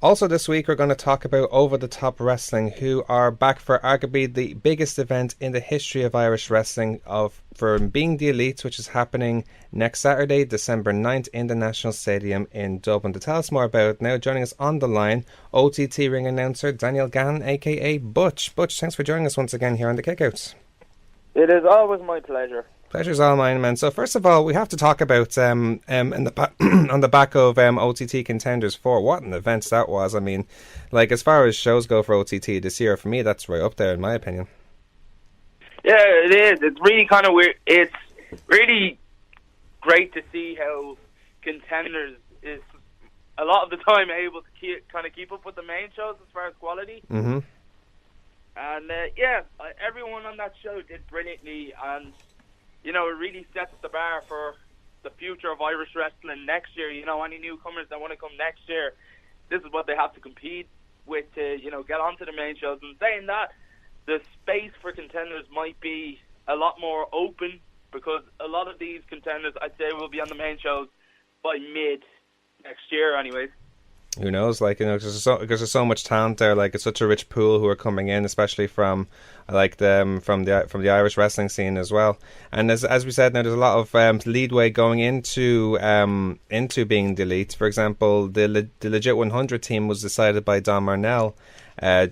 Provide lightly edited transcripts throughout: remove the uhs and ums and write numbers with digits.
Also this week we're going to talk about Over the Top Wrestling, who are back for arguably the biggest event in the history of Irish wrestling, for Being the Elite, which is happening next Saturday, December 9th in the National Stadium in Dublin. To tell us more about it now, joining us on the line, OTT ring announcer Daniel Gannon, aka Butch. Butch, thanks for joining us once again here on the Kickouts. It is always my pleasure. Pleasure's all mine, man. So first of all, we have to talk about on the back of OTT Contenders 4. What an event that was. I mean, like, as far as shows go for OTT this year, for me, that's right up there in my opinion. Yeah, it is. It's really kind of weird. It's really great to see how Contenders is a lot of the time able to keep up with the main shows as far as quality. Mm-hmm. And everyone on that show did brilliantly, and it really sets the bar for the future of Irish wrestling next year. Any newcomers that want to come next year, this is what they have to compete with to, get onto the main shows. And saying that, the space for Contenders might be a lot more open, because a lot of these contenders, I'd say, will be on the main shows by mid next year anyways. Who knows? Because there's so much talent there. Like, it's such a rich pool who are coming in, especially from the Irish wrestling scene as well. And as we said, now there's a lot of leadway going into Being the Elite. For example, the Legit 100 team was decided by Don Marnell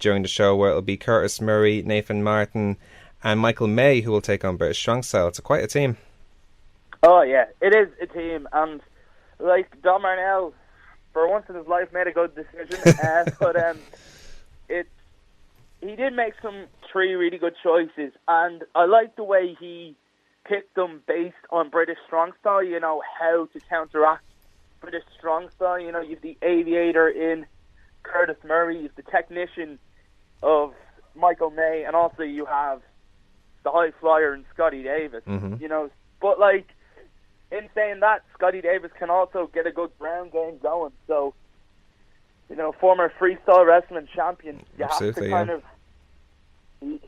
during the show, where it'll be Curtis Murray, Nathan Martin, and Michael May who will take on British Strong Style. It's quite a team. Oh yeah, it is a team, and like Don Marnell, for once in his life, made a good decision. But he did make three really good choices, and I like the way he picked them based on British Strong Style. How to counteract British Strong Style. You've the aviator in Curtis Murray, you've the technician of Michael May, and also you have the high flyer in Scotty Davis. Mm-hmm. But in saying that, Scotty Davis can also get a good ground game going. So, former freestyle wrestling champion, you Absolutely, have to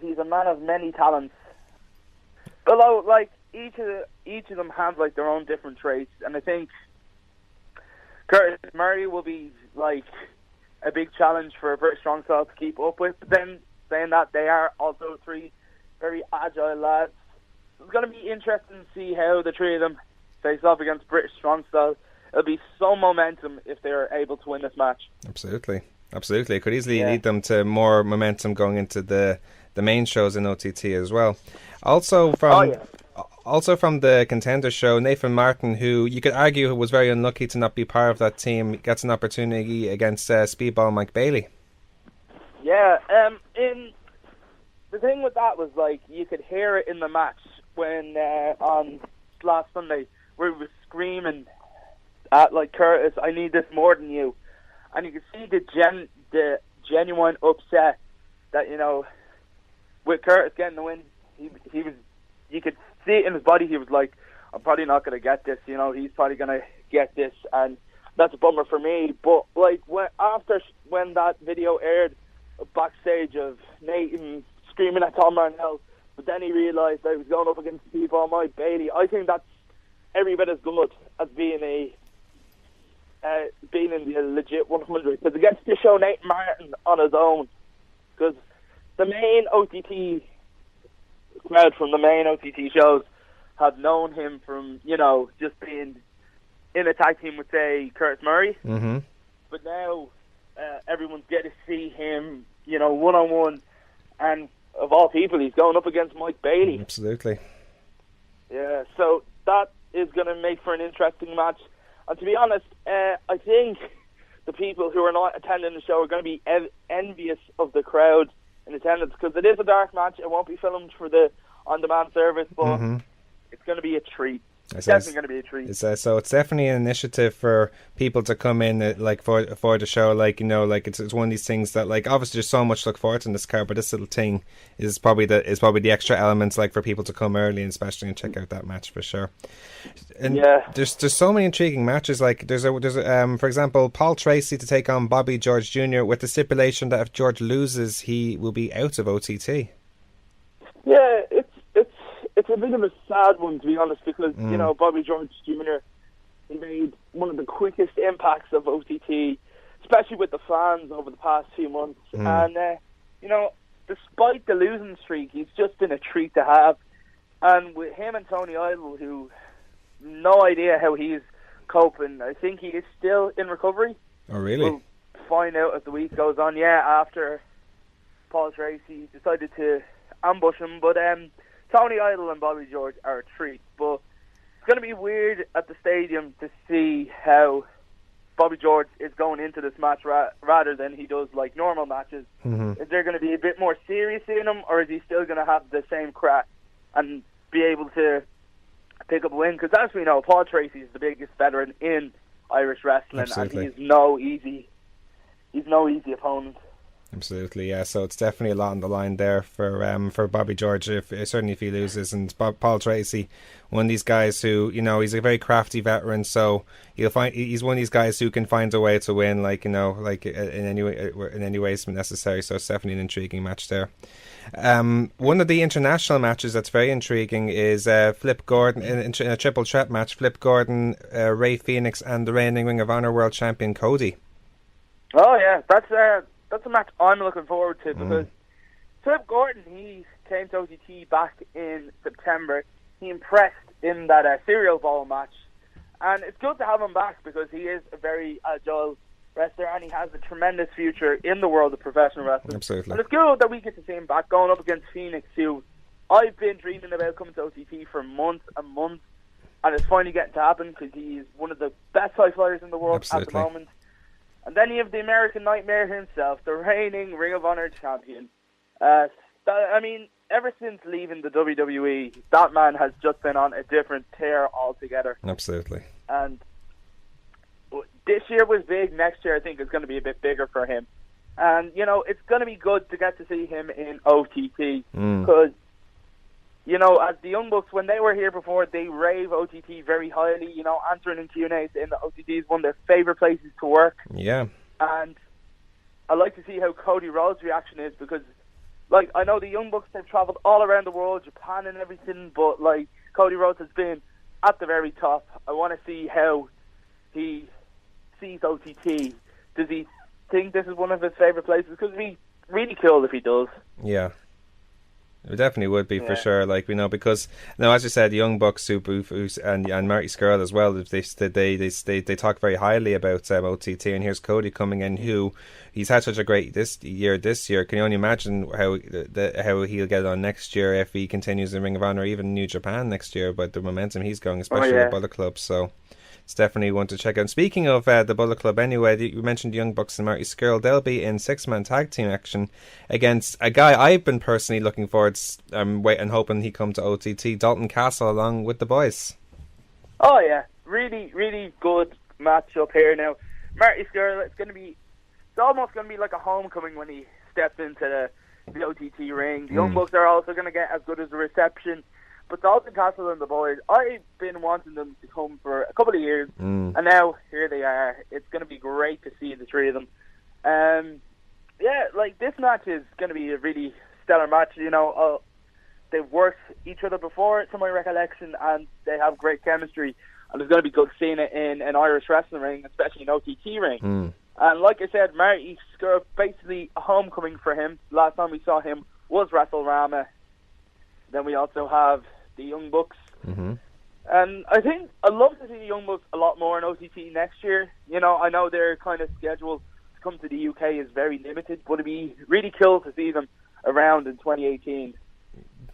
he's a man of many talents. Although, each of them have their own different traits, and I think Curtis Murray will be a big challenge for British Strong Style to keep up with. But then saying that, they are also three very agile lads. It's going to be interesting to see how the three of them face off against British Strong Style. It'll be so momentum if they're able to win this match. Absolutely. It could easily lead them to more momentum going into the main shows in OTT as well. Also from the Contender show, Nathan Martin, who you could argue was very unlucky to not be part of that team, gets an opportunity against Speedball Mike Bailey. Yeah, the thing with that was you could hear it in the match when on last Sunday, where he was screaming at Curtis, "I need this more than you," and you could see the genuine upset that with Curtis getting the win, he was. You could see it in his body. He was like, "I'm probably not going to get this. He's probably going to get this," and that's a bummer for me. But when that video aired backstage of Nathan screaming at Tom Marnell, but then he realised that he was going up against Speedball Mike Bailey, I think that's every bit as good as being in the Legit 100, because it gets to show Nathan Martin on his own, because the main OTT crowd from the main OTT shows have known him from just being in a tag team with, say, Curtis Murray. Mm-hmm. But now everyone's getting to see him one-on-one, and of all people, he's going up against Mike Bailey. Absolutely. Yeah, so that is going to make for an interesting match. And to be honest, I think the people who are not attending the show are going to be envious of the crowd in attendance, because it is a dark match. It won't be filmed for the on-demand service, but it's going to be a treat. It's definitely going to be a treat. So it's definitely an initiative for people to come in for the show. It's one of these things that obviously there's so much to look forward to in this card, but this little thing is probably the extra elements for people to come early and especially and check out that match for sure. And there's so many intriguing matches. There's for example, Paul Tracy to take on Bobby George Jr. with the stipulation that if George loses, he will be out of OTT. Yeah, it's a bit of a sad one, to be honest, because Bobby George Jr. he made one of the quickest impacts of OTT especially with the fans over the past few months. And, despite the losing streak, he's just been a treat to have. And with him and Tony Idol, who, no idea how he's coping. I think he is still in recovery. Oh, really? We'll find out as the week goes on. Yeah, after Paul Tracy decided to ambush him. But Tony Idol and Bobby George are a treat. But it's going to be weird at the stadium to see how Bobby George is going into this match rather than he does like normal matches. Mm-hmm. Is there going to be a bit more serious in him, or is he still going to have the same crack and be able to pick up a win? Because as we know, Paul Tracy is the biggest veteran in Irish wrestling. Absolutely. And he's no easy opponent. Absolutely, yeah. So it's definitely a lot on the line there for Bobby George, certainly if he loses. And Paul Tracy, one of these guys who, he's a very crafty veteran. So he's one of these guys who can find a way to win, in any ways necessary. So it's definitely an intriguing match there. One of the international matches that's very intriguing is Flip Gordon in a triple threat match. Flip Gordon, Ray Phoenix, and the reigning Ring of Honor World Champion Cody. Oh yeah, that's a match I'm looking forward to because Flip Gordon, he came to OTT back in September. He impressed in that Cereal Bowl match, and it's good to have him back because he is a very agile wrestler and he has a tremendous future in the world of professional wrestling. Absolutely. And it's good that we get to see him back going up against Phoenix, who I've been dreaming about coming to OTT for months and months, and it's finally getting to happen because he's one of the best high flyers in the world Absolutely. at the moment. And then you have the American Nightmare himself, the reigning Ring of Honor champion. Ever since leaving the WWE, that man has just been on a different tear altogether. Absolutely. And this year was big. Next year, I think, is going to be a bit bigger for him. And, it's going to be good to get to see him in OTT. Because, as the Young Bucks, when they were here before, they rave OTT very highly. Answering in Q&A saying that OTT is one of their favourite places to work. Yeah. And I'd like to see how Cody Rhodes' reaction is because, I know the Young Bucks, they've travelled all around the world, Japan and everything, but, Cody Rhodes has been at the very top. I want to see how he sees OTT. Does he think this is one of his favourite places? Because it'd be really cool if he does. Yeah. It definitely would be for sure, because as you said, the Young Bucks, and Marty Scurll as well. They talk very highly about OTT, and here's Cody coming in, who he's had such a great this year. Can you only imagine how he'll get on next year if he continues in Ring of Honor, even New Japan next year? But the momentum he's going, especially with Bullet Club, so. It's definitely one to check out. And speaking of the Bullet Club anyway, you mentioned the Young Bucks and Marty Scurll. They'll be in 6-man tag team action against a guy I've been personally looking forward and hoping he come to OTT, Dalton Castle, along with the boys. Oh yeah, really, really good matchup here now. Marty Scurll, it's almost going to be like a homecoming when he steps into the OTT ring. The Young Bucks are also going to get as good as a reception. But Dalton Castle and the boys, I've been wanting them to come for a couple of years, and now here they are. It's going to be great to see the three of them. This match is going to be a really stellar match. They've worked each other before, to my recollection, and they have great chemistry. And it's going to be good seeing it in an Irish wrestling ring, especially an OTT ring. And like I said, Marty Scurll, basically a homecoming for him. Last time we saw him was WrestleRama. Then we also have the Young Bucks. And I think I'd love to see the Young Bucks a lot more in OTT next year. I know their kind of schedule to come to the UK is very limited, but it'd be really cool to see them around in 2018.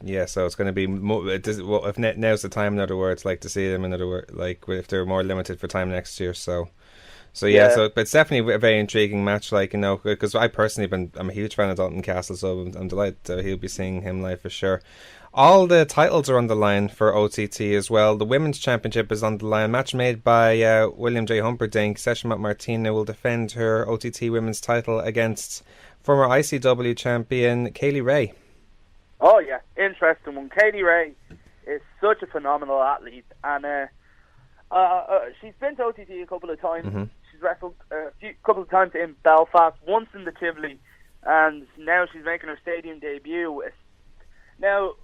Yeah, so it's going to be if now's the time, in other words, to see them, if they're more limited for time next year. So but it's definitely a very intriguing match, because I personally I'm a huge fan of Dalton Castle, so I'm delighted that he'll be seeing him live for sure. All the titles are on the line for OTT as well. The Women's Championship is on the line. Match made by William J. Humperdinck. Session Martina will defend her OTT Women's title against former ICW champion Kaylee Ray. Oh yeah, interesting one. Kaylee Ray is such a phenomenal athlete, and she's been to OTT a couple of times. She's wrestled a couple of times in Belfast, once in the Tivoli, and now she's making her stadium debut. Now,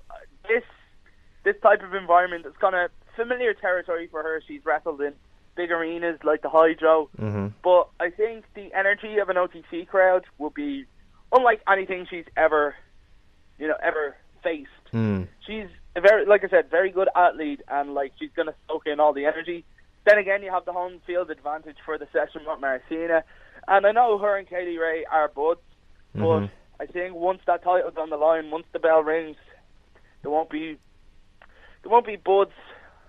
this type of environment is kind of familiar territory for her. She's wrestled in big arenas like the Hydro. Mm-hmm. But I think the energy of an OTT crowd will be unlike anything she's ever faced. She's a like I said, very good athlete, and like she's gonna soak in all the energy. Then again, you have the home field advantage for the session with Marcina, and I know her and Katie Ray are buds, but I think once that title's on the line, once the bell rings, there won't be buds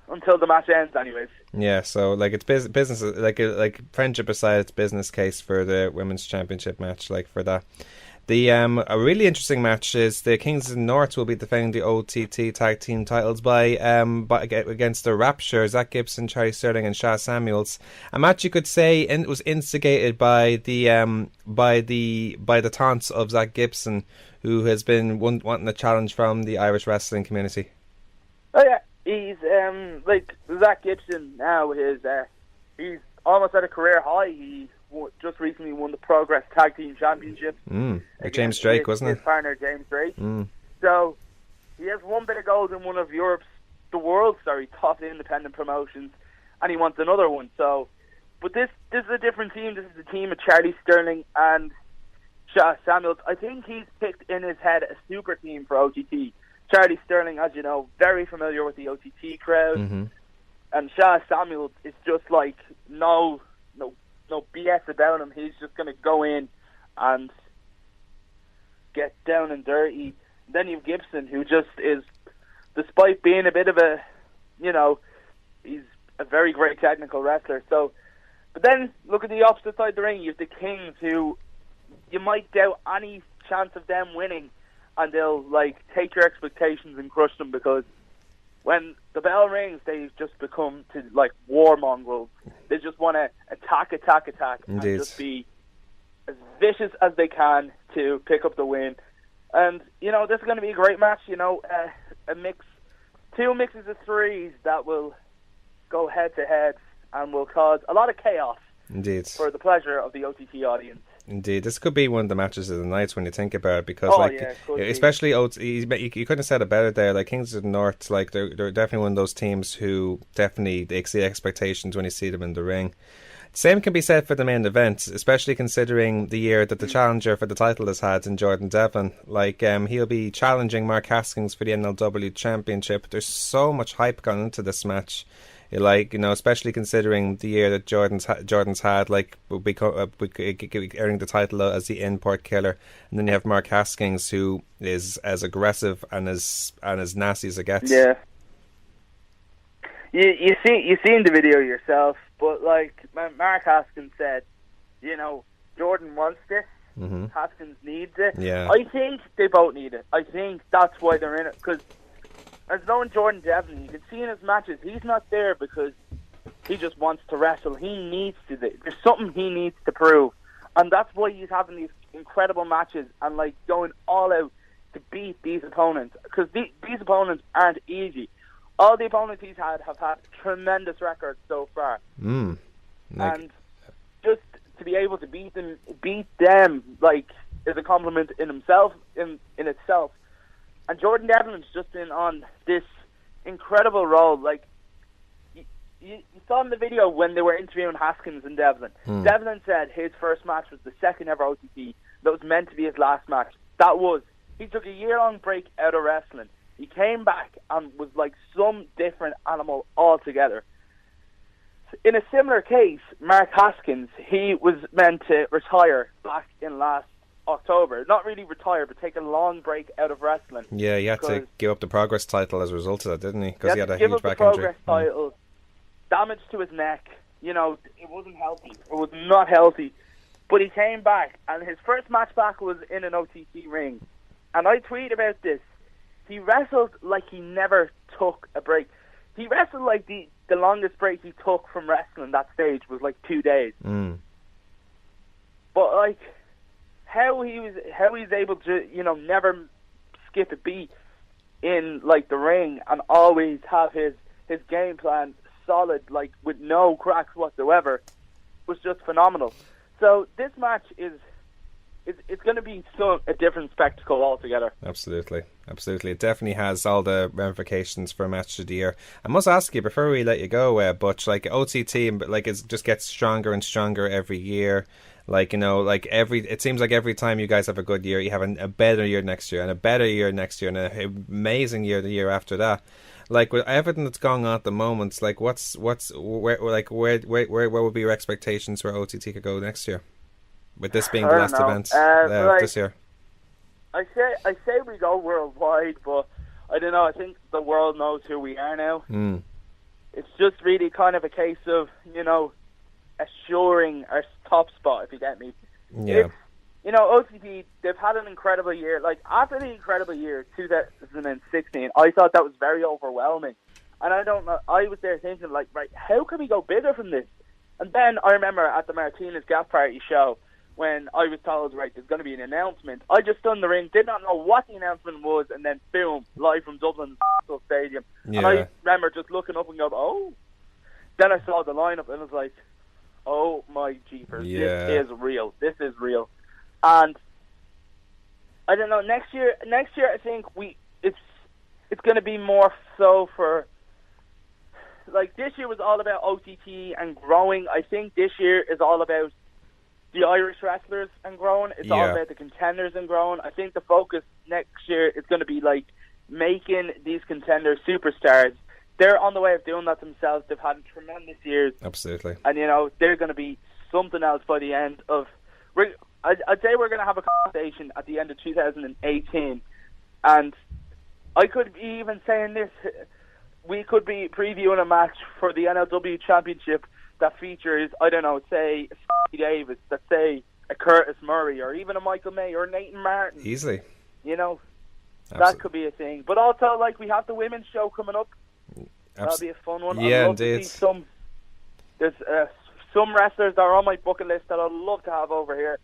until the match ends, anyways. Yeah, so like it's business, like friendship aside, it's business case for the women's championship match, like for that. The a really interesting match is the Kings of the North will be defending the OTT tag team titles by against the Raptures, Zach Gibson, Charlie Sterling, and Sha Samuels. A match you could say was instigated by the taunts of Zach Gibson, who has been wanting a challenge from the Irish wrestling community. Oh yeah, he's like Zach Gibson now. He's almost at a career high. He just recently won the Progress Tag Team Championship. James Drake, wasn't it? His partner, James Drake. So he has one bit of gold in one of the world's top independent promotions, and he wants another one. So, but this is a different team. This is a team of Charlie Sterling and Sha Samuels. I think he's picked in his head a super team for OTT. Charlie Sterling, as you know, very familiar with the OTT crowd, and Sha Samuels is just like no BS about him. He's just going to go in and get down and dirty. Then you have Gibson, who just is, despite being a bit of a, he's a very great technical wrestler. So, but then look at the opposite side of the ring. You have the Kings, who you might doubt any chance of them winning, and they'll take your expectations and crush them, because when the bell rings, they just become to war mongrels. They just want to attack, and just be as vicious as they can to pick up the win. And this is going to be a great match. Two mixes of threes that will go head to head and will cause a lot of chaos. Indeed, for the pleasure of the OTT audience. Indeed, this could be one of the matches of the night when you think about it, because especially you couldn't have said it better there. Like Kings of the North, they're definitely one of those teams who definitely exceed expectations when you see them in the ring. Same can be said for the main event, especially considering the year that the challenger for the title has had in Jordan Devlin. He'll be challenging Mark Hoskins for the NLW Championship. There's so much hype gone into this match. Especially considering the year that Jordan's had, earning the title as the import killer, and then you have Mark Hoskins, who is as aggressive and as nasty as it gets. Yeah, you seen the video yourself, but Mark Hoskins said, Jordan wants this, Hoskins needs it. Yeah, I think they both need it. I think that's why they're in it, because. As knowing Jordan Devlin, you can see in his matches, he's not there because he just wants to wrestle. He needs to. There's something he needs to prove. And that's why he's having these incredible matches and going all out to beat these opponents. Because these opponents aren't easy. All the opponents he's had have had tremendous records so far. And just to be able to beat them is a compliment in himself, in itself. And Jordan Devlin's just been on this incredible role. You saw in the video when they were interviewing Hoskins and Devlin. Devlin said his first match was the second ever OTT. That was meant to be his last match. He took a year-long break out of wrestling. He came back and was some different animal altogether. In a similar case, Mark Hoskins, he was meant to retire back in last October. Not really retire, but take a long break out of wrestling. Yeah, he had to give up the Progress title as a result of that, didn't he? Because he had a huge back injury. Progress title, damage to his neck. It wasn't healthy. It was not healthy. But he came back, and his first match back was in an OTT ring. And I tweet about this. He wrestled like he never took a break. He wrestled like the longest break he took from wrestling that stage was 2 days. But how he's able to never skip a beat in the ring and always have his game plan solid with no cracks whatsoever was just phenomenal. So this match is it's going to be a different spectacle altogether. Absolutely. It definitely has all the ramifications for match of the year. I must ask you before we let you go, Butch, like OTT, like it just gets stronger and stronger every year. Like, you know, like it seems like every time you guys have a good year, you have a better year next year, and a better year next year, and an amazing year the year after that. Like with everything that's going on at the moment, like where would be your expectations where OTT could go next year? With this being the last event this year. I say we go worldwide, but I don't know. I think the world knows who we are now. It's just really kind of a case of, you know, assuring our top spot, if you get me. Yeah. You know, OTT, they've had an incredible year. Like, after the incredible year 2016, I thought that was very overwhelming. And I don't know, I was there thinking, like, right, how can we go bigger from this? And then I remember at the Martinez Gas Party show, when I was told, right, there's going to be an announcement, I just stood in the ring, did not know what the announcement was, and then boom, live from Dublin Stadium. Yeah. And I remember just looking up and going, oh. Then I saw the lineup and I was like, oh my jeepers, This is real. And I don't know, next year I think it's going to be more so for, like, this year was all about OTT and growing. I think this year is all about the Irish wrestlers and growing. It's all about the contenders and growing. I think the focus next year is going to be like making these contenders superstars. They're on the way of doing that themselves. They've had tremendous years. Absolutely. And, you know, they're going to be something else by the end of... I'd say we're going to have a conversation at the end of 2018. And I could be even saying this. We could be previewing a match for the NLW Championship that features, I don't know, say, Scotty Davis, that say a Curtis Murray, or even a Michael May, or Nathan Martin. Easily. You know, Absolutely. That could be a thing. But also, like, we have the women's show coming up. That'll be a fun one. Yeah, I'd love indeed. to see there's some wrestlers that are on my bucket list that I'd love to have over here,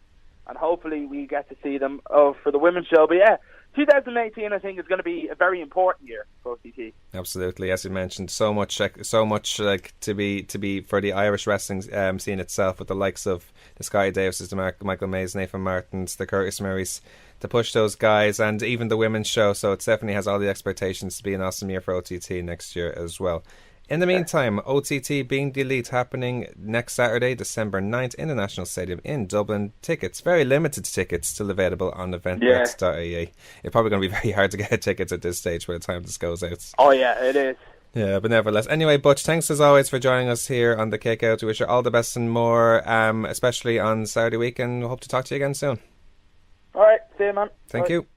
and hopefully we get to see them for the women's show. But yeah, 2018 I think is going to be a very important year for OTT. Absolutely, as you mentioned, so much like to be for the Irish wrestling scene itself, with the likes of the Scotty Davises, the Michael Mays, Nathan Martins, the Curtis Murrays, to push those guys, and even the women's show. So it definitely has all the expectations to be an awesome year for OTT next year as well. In the meantime, OTT Being the Elite happening next Saturday, December 9th in the National Stadium in Dublin. Tickets, very limited tickets, still available on eventbrite.ie. It's probably going to be very hard to get tickets at this stage by the time this goes out. Oh yeah, it is. Yeah, but nevertheless. Anyway, Butch, thanks as always for joining us here on the Kick-Out. We wish you all the best and more, especially on Saturday week, and hope to talk to you again soon. All right, see you, man. Thank you.